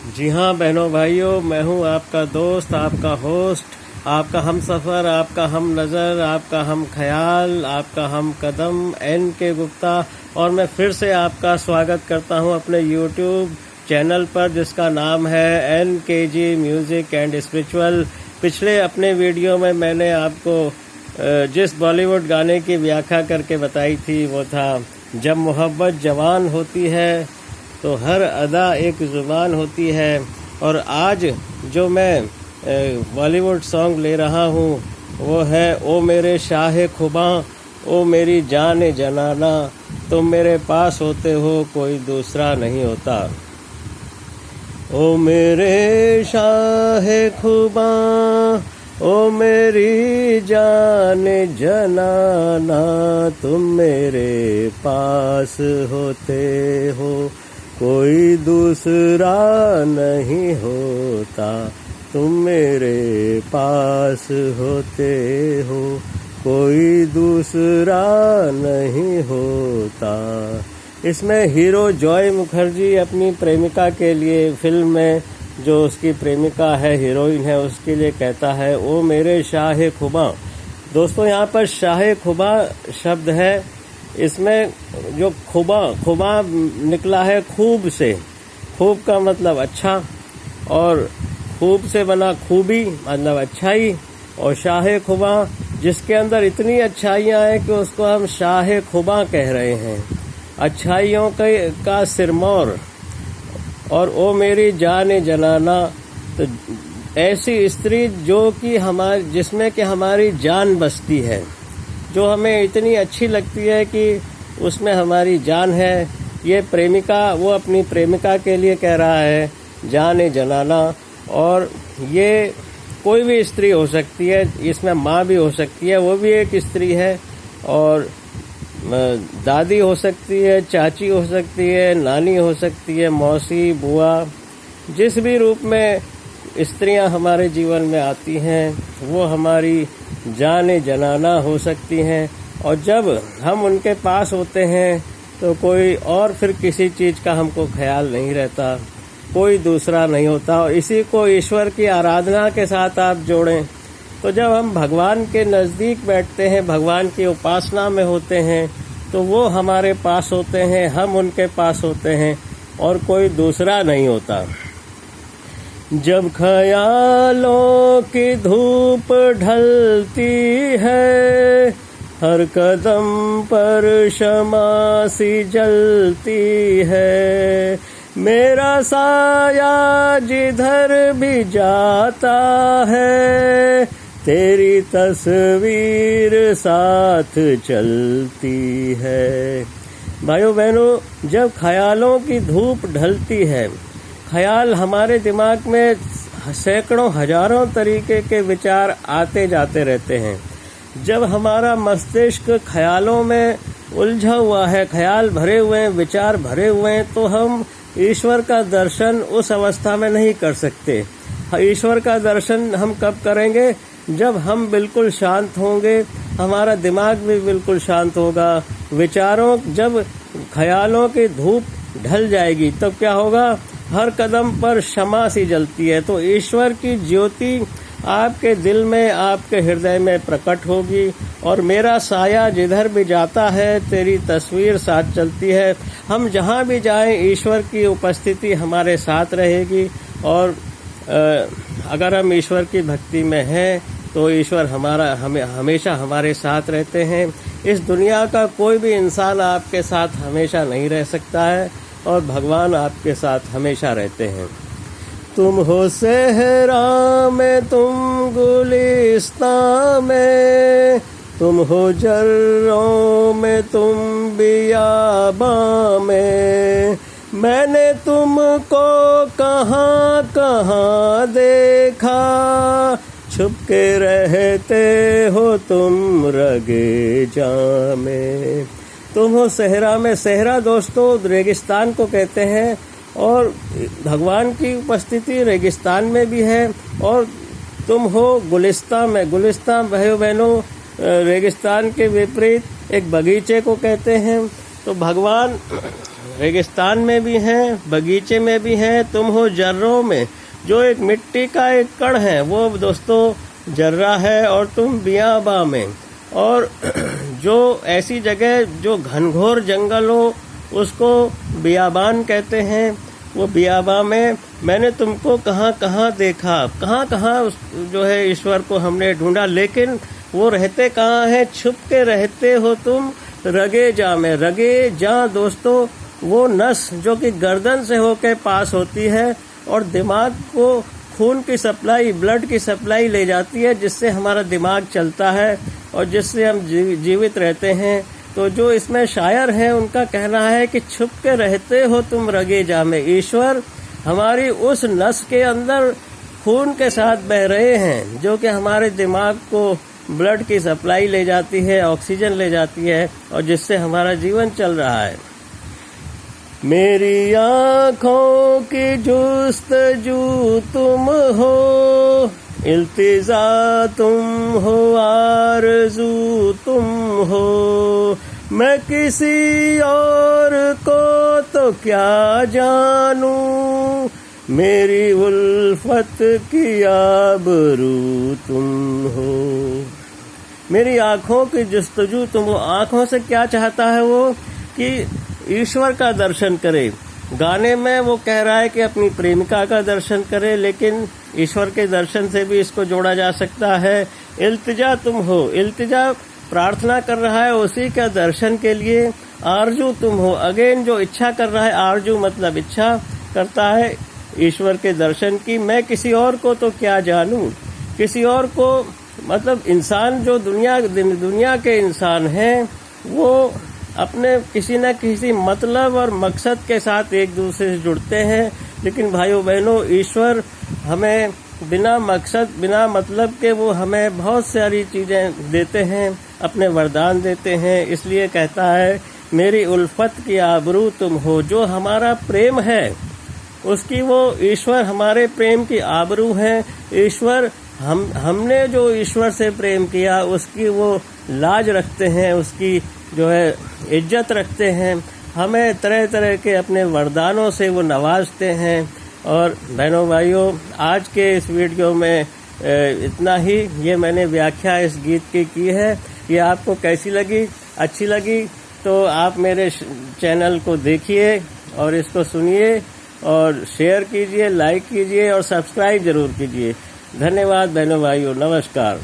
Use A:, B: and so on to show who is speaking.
A: जी हाँ बहनों भाइयों, मैं हूँ आपका दोस्त, आपका होस्ट, आपका हम सफ़र, आपका हम नज़र, आपका हम ख्याल, आपका हम कदम NK गुप्ता। और मैं फिर से आपका स्वागत करता हूँ अपने YouTube चैनल पर, जिसका नाम है NKG म्यूज़िक एंड स्पिरिचुअल। पिछले अपने वीडियो में मैंने आपको जिस बॉलीवुड गाने की व्याख्या करके बताई थी वो था, जब मोहब्बत जवान होती है तो हर अदा एक ज़ुबान होती है। और आज जो मैं बॉलीवुड सॉन्ग ले रहा हूँ वो है ओ मेरे शाहे खुबा, ओ मेरी जान जनाना, तुम मेरे पास होते हो कोई दूसरा नहीं होता। ओ मेरे शाहे खुबा, ओ मेरी जान जनाना, तुम मेरे पास होते हो कोई दूसरा नहीं होता, तुम मेरे पास होते हो कोई दूसरा नहीं होता। इसमें हीरो जॉय मुखर्जी अपनी प्रेमिका के लिए, फिल्म में जो उसकी प्रेमिका है, हीरोइन है, उसके लिए कहता है ओ मेरे शाहे खुबा। दोस्तों, यहाँ पर शाहे खुबा शब्द है, इसमें जो खुबा निकला है खूब से। खूब का मतलब अच्छा, और खूब से बना खूबी मतलब अच्छाई, और शाहे खुबा जिसके अंदर इतनी अच्छाइयाँ हैं कि उसको हम शाहे खुबा कह रहे हैं, अच्छाइयों का सिरमौर। और ओ मेरी जान जनाना, तो ऐसी स्त्री जो कि जिसमें कि हमारी जान बसती है, जो हमें इतनी अच्छी लगती है कि उसमें हमारी जान है। ये प्रेमिका, वो अपनी प्रेमिका के लिए कह रहा है जान जनाना। और ये कोई भी स्त्री हो सकती है, इसमें माँ भी हो सकती है, वो भी एक स्त्री है, और दादी हो सकती है, चाची हो सकती है, नानी हो सकती है, मौसी, बुआ, जिस भी रूप में स्त्रियां हमारे जीवन में आती हैं वो हमारी जान जनाना हो सकती हैं। और जब हम उनके पास होते हैं तो कोई और फिर किसी चीज़ का हमको ख्याल नहीं रहता, कोई दूसरा नहीं होता। और इसी को ईश्वर की आराधना के साथ आप जोड़ें तो जब हम भगवान के नज़दीक बैठते हैं, भगवान की उपासना में होते हैं, तो वो हमारे पास होते हैं, हम उनके पास होते हैं, और कोई दूसरा नहीं होता। जब ख्यालों की धूप ढलती है, हर कदम पर शमा सी जलती है, मेरा साया जिधर भी जाता है, तेरी तस्वीर साथ चलती है। भाइयों बहनों, जब ख्यालों की धूप ढलती है, ख्याल हमारे दिमाग में सैकड़ों हजारों तरीके के विचार आते जाते रहते हैं। जब हमारा मस्तिष्क ख्यालों में उलझा हुआ है, ख्याल भरे हुए हैं, विचार भरे हुए हैं, तो हम ईश्वर का दर्शन उस अवस्था में नहीं कर सकते। ईश्वर का दर्शन हम कब करेंगे? जब हम बिल्कुल शांत होंगे, हमारा दिमाग भी बिल्कुल शांत होगा, जब ख्यालों की धूप ढल जाएगी तब क्या होगा? हर कदम पर क्षमा सी जलती है। तो ईश्वर की ज्योति आपके दिल में, आपके हृदय में प्रकट होगी, और मेरा साया जिधर भी जाता है तेरी तस्वीर साथ चलती है। हम जहाँ भी जाएं ईश्वर की उपस्थिति हमारे साथ रहेगी। और अगर हम ईश्वर की भक्ति में हैं तो ईश्वर हमेशा हमारे साथ रहते हैं। इस दुनिया का कोई भी इंसान आपके साथ हमेशा नहीं रह सकता है, और भगवान आपके साथ हमेशा रहते हैं। तुम हो सहरा में, तुम गुलिस्तां में, तुम हो जर्रों में, तुम बियाबां में, मैंने तुमको कहाँ कहाँ देखा, छुप के रहते हो तुम रगे जां में। तुम हो सहरा में, सहरा दोस्तों रेगिस्तान को कहते हैं, और भगवान की उपस्थिति रेगिस्तान में भी है। और तुम हो गुलिस्तां में, गुलिस्तां भाइयों बहनों रेगिस्तान के विपरीत एक बगीचे को कहते हैं। तो भगवान रेगिस्तान में भी हैं, बगीचे में भी हैं, तुम हो जर्रों में। जो एक मिट्टी का एक कण है वो दोस्तों जर्रा है, और तुम बियाबा में। और जो ऐसी जगह जो घनघोर जंगल हो उसको बियाबान कहते हैं। वो बियाबा में मैंने तुमको कहाँ कहाँ देखा, कहाँ कहाँ जो है ईश्वर को हमने ढूंढा, लेकिन वो रहते कहाँ हैं? छुप के रहते हो तुम रगे जा में। रगे जा दोस्तों वो नस जो कि गर्दन से होकर पास होती है और दिमाग को खून की सप्लाई, ब्लड की सप्लाई ले जाती है, जिससे हमारा दिमाग चलता है और जिससे हम जीवित रहते हैं। तो जो इसमें शायर हैं उनका कहना है कि छुप के रहते हो तुम रगे जा में। ईश्वर हमारी उस नस के अंदर खून के साथ बह रहे हैं जो कि हमारे दिमाग को ब्लड की सप्लाई ले जाती है, ऑक्सीजन ले जाती है, और जिससे हमारा जीवन चल रहा है। मेरी आँखों की जुस्तजू तुम हो, इल्तिजा तुम हो, आरज़ू तुम हो। मैं किसी और को तो क्या जानूं, मेरी उल्फत की आबरू तुम हो। मेरी आँखों की जुस्तजू तुम हो। आँखों से क्या चाहता है वो? कि ईश्वर का दर्शन करे। गाने में वो कह रहा है कि अपनी प्रेमिका का दर्शन करे, लेकिन ईश्वर के दर्शन से भी इसको जोड़ा जा सकता है। इल्तिजा तुम हो, इल्तिजा प्रार्थना कर रहा है उसी का दर्शन के लिए। आरजू तुम हो, अगेन जो इच्छा कर रहा है, आरजू मतलब इच्छा करता है ईश्वर के दर्शन की। मैं किसी और को तो क्या जानूं, किसी और को मतलब इंसान जो दुनिया के इंसान हैं वो अपने किसी न किसी मतलब और मकसद के साथ एक दूसरे से जुड़ते हैं, लेकिन भाइयों बहनों ईश्वर हमें बिना मकसद बिना मतलब के वो हमें बहुत सारी चीज़ें देते हैं, अपने वरदान देते हैं। इसलिए कहता है मेरी उल्फत की आबरू तुम हो। जो हमारा प्रेम है उसकी वो ईश्वर हमारे प्रेम की आबरू है। ईश्वर हमने जो ईश्वर से प्रेम किया उसकी वो लाज रखते हैं, उसकी जो है इज्जत रखते हैं। हमें तरह तरह के अपने वरदानों से वो नवाजते हैं। और बहनों भाइयों, आज के इस वीडियो में इतना ही। ये मैंने व्याख्या इस गीत की है। ये आपको कैसी लगी? अच्छी लगी तो आप मेरे चैनल को देखिए और इसको सुनिए और शेयर कीजिए, लाइक कीजिए और सब्सक्राइब जरूर कीजिए। धन्यवाद बहनों भाइयों, नमस्कार।